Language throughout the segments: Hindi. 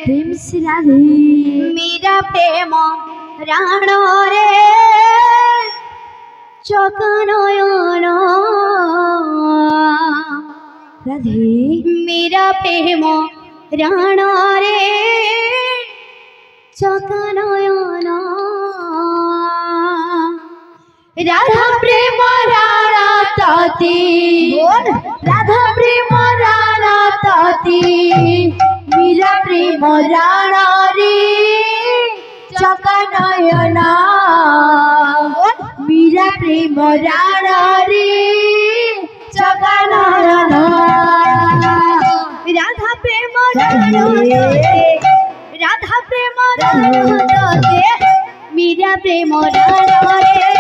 प्रेम से राधे मेरा प्रेम राण रे चकनयन राधे मेरा प्रेम राण रे चकनयन राधा प्रेम राणा ताती राधा प्रेम राणा ताती मेरा प्रेम राणा रे चकनयना मेरा प्रेम राणा रे चकनयना राधा प्रेम राणा राधा प्रेम राणा मेरा प्रेम राणा रे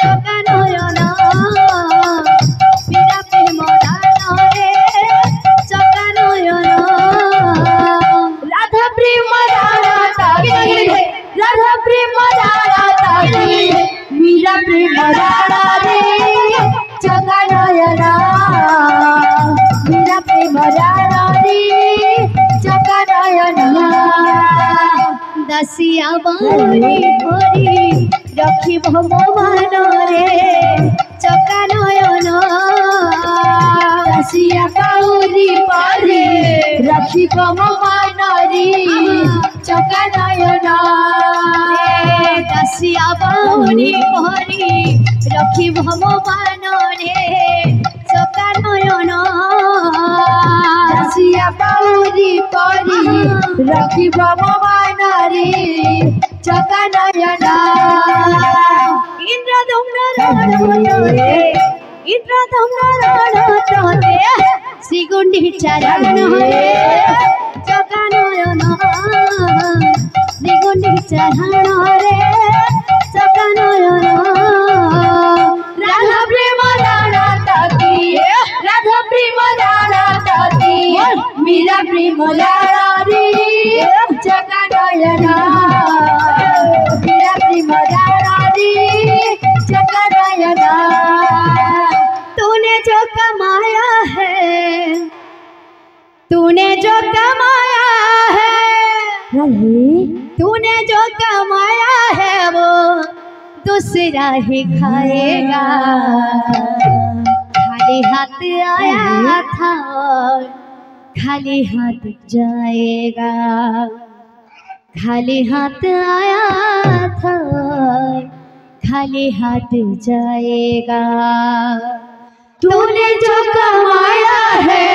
चकनयना मेरा प्रेम राणा रे चकनयना राधा प्रेम राणा राधा प्रेम राणा मेरा प्रेम राणा रे चकनयना मेरा प्रेम राणा रे चकनयना दसिया बारी भरी रखी भगवान रे चकनयन दसिया बारी भरी रखी भगवान रे चकनयन दसिया बारी भरी रखी भगवान रे चकनयन दसिया बारी भरी रखी भगवान रे चकनयन इंद्रधुम्न रण श्रीगुंडीचा रण रे चकनयन श्रीगुंडीचा रण रे चकनयन राधा प्रेम राणा ताती राधा प्रेम राणा ताती मेरा प्रेम राणा रे चकनयन मेरा प्रेम राणा रे चकनयन तूने जो कमाया है तूने जो कमाया है तूने जो कमाया है वो दूसरा ही खाएगा खाली हाथ आया था और खाली हाथ जाएगा खाली हाथ आया था और खाली हाथ जाएगा तूने जो कमाया है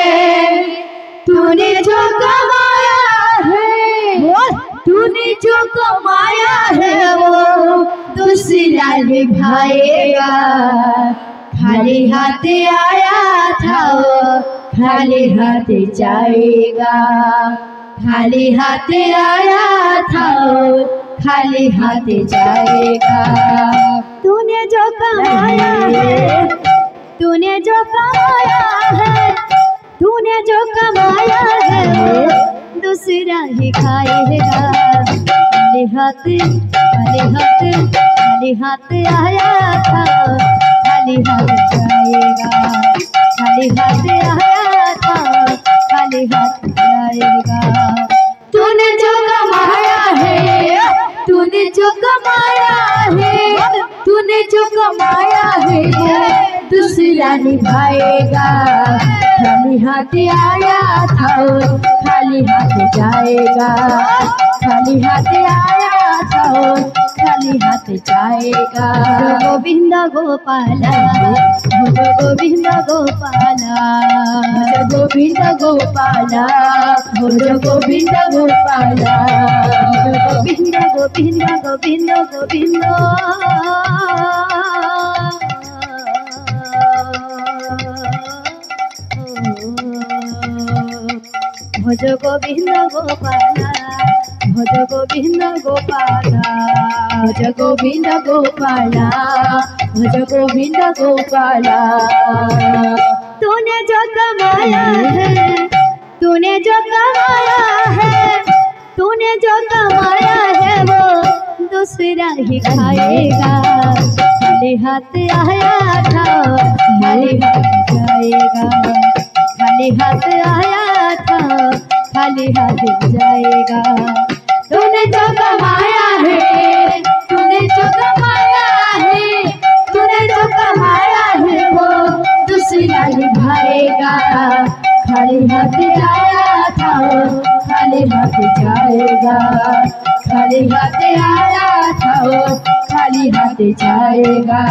तूने जो कमाया है तूने जो कमाया है वो दूसरा ही खाएगा खाली हाथ आया था वो खाली हाथ जाएगा खाली हाथ आया था वो खाली हाथ जाएगा तूने जो कमाया है तूने जो कमाया है तूने जो कमाया है दूसरा ही खाएगा खाली हाथ आया था खाली हाथ जाएगा खाली हाथ आया था खाली हाथ जाएगा तूने जो कमाया है तूने जो कमाया है तूने जो कमाया है दूसरा निभाएगा खाली हाथ आया था खाली हाथ जाएगा खाली हाथ आया था खाली हाथ जाएगा गोविंद गोपाला गोविंद गोपाला गोविंद गोपाला गोविंद गोपाला गोविंद गोविंद गोविंद गोविंद भज गोविंद गोपाला भज गोविंद गोपाला भज गोविंद गोपाला भज गोविंद गोपाला तूने जो कमाया है तूने जो कमाया है तूने जो कमाया है वो दूसरा ही खाएगा खाली हाथ आया था खाली हाथ जाएगा खाली हाथ आया था खाली खाली हाथ जाएगा। तूने जो कमाया है, तूने जो कमाया है, तूने जो कमाया है वो दूसरा निभाएगा। खाली हाथ आया था वो खाली हाथ जाएगा। खाली हाथ आया था वो खाली हाथ जाएगा।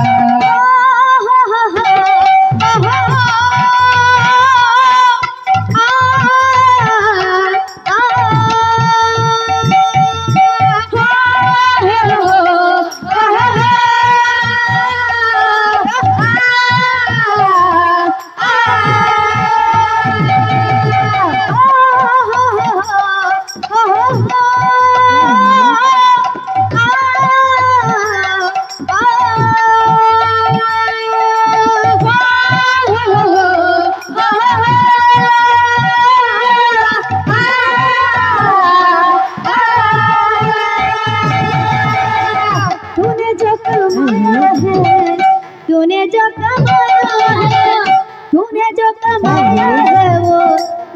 तूने जो कमाया है, तूने जो कमाया है वो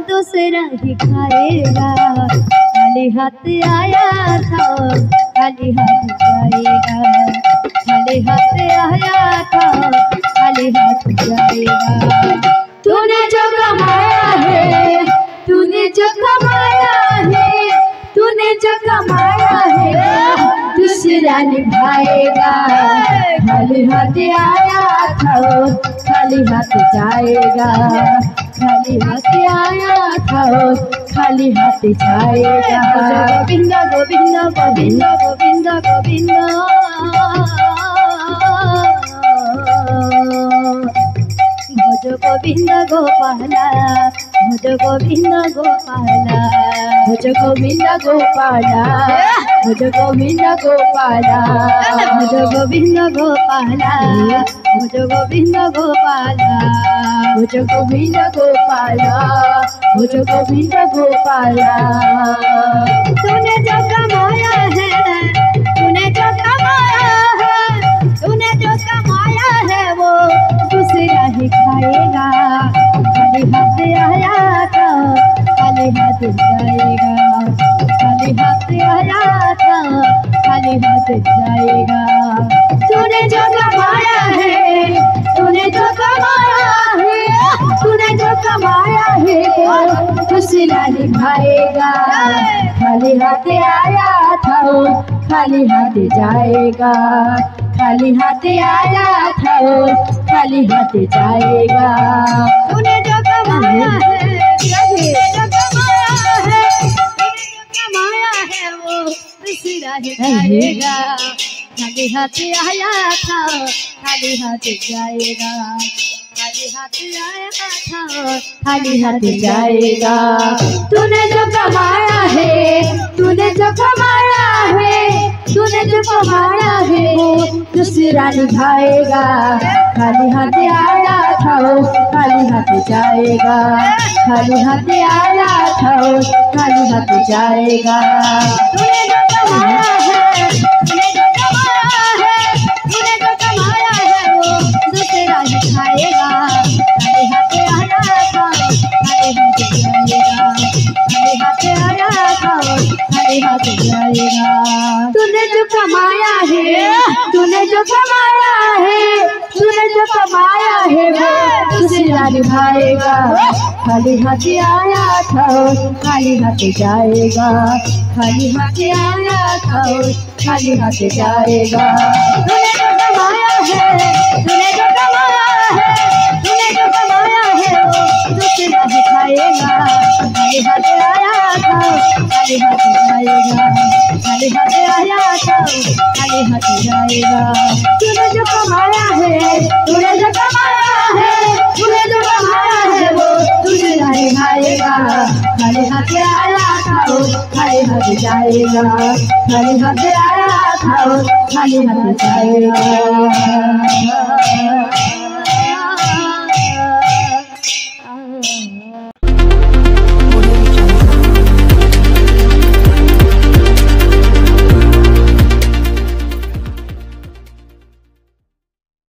दूसरा ही खाएगा। खाली हाथ आया था खाली हाथ जाएगा। खाली हाथ आया था खाली हाथ जाएगा। तूने जो कमाया है, तूने जो कमाया है, तूने जो कमाया है दूसरा निभाएगा। खाली हाथ आया था खाली हाथ जाएगा। खाली हाथ आया था खाली हाथ जाएगा। गोविंद गोविंद गोविंद गोविंद गोविंद भज गोविंद गोपाला, भज गोविंद गोपाला, भज गोविंद गोपाला, भज गोविंद गोपाला, भज गोविंद गोपाला, भज गोविंद गोपाला, भज गोविंद गोपाला, भज गोविंद गोपाला। तूने जो कमाया है, तूने जो कमाया है, तूने जो कमाया है वो दूसरा ही खाएगा। खाली हाथ आया था खाली हाथ जाएगा। खाली हाथ आया था खाली हाथ जाएगा। तूने जो कमाया है, तूने जो कमाया है, तूने जो कमाया है वो दूसरा निभाएगा। खाली हाथ आया था खाली हाथ जाएगा। खाली हाथ आया था खाली हाथ जाएगा। तूने जो कमाया है, तूने जो कमाया है, तूने जो कमाया है वो दूसरा ही खाएगा। खाली हाथ आया था खाली हाथ जाएगा। खाली हाथ आया था खाली हाथ जाएगा। तूने जो कमाया है, तूने जो कमाया है, तूने जो कमाया है वो दूसरा निभाएगा। खाली हाथ आया था खाली हाथ जाएगा। खाली हाथ आया था खाली हाथ जाएगा। तूने जो कमाया है, तूने जो कमाया है, तूने जो कमाया है वो दूसरा ही खाएगा। खाली हाथ आया था खाली हाथ जाएगा। खाली हाथ आया था खाली हाथ जाएगा। तूने जो कमाया है, तूने जो कमाया है, तूने जो कमाया है वो दूसरा निभाएगा। खाली हाथ आया था खाली हाथ जाएगा। खाली हाथ आया था खाली हाथ जाएगा। तूने जो कमाया है, तूने जो कमाया है, तूने जो कमाया है वो दूसरा ही खाएगा। खाली हाथ आया था खाली हाथ जाएगा। खाली हाथ आया था खाली हाथ जाएगा। तूने जो कमाया है, तूने जो कमाया है, तूने जो कमाया है वो दूसरा ही खाएगा। खाली हाथ आया था खाली हाथ जाएगा। खाली हाथ आया था खाली हाथ जाएगा।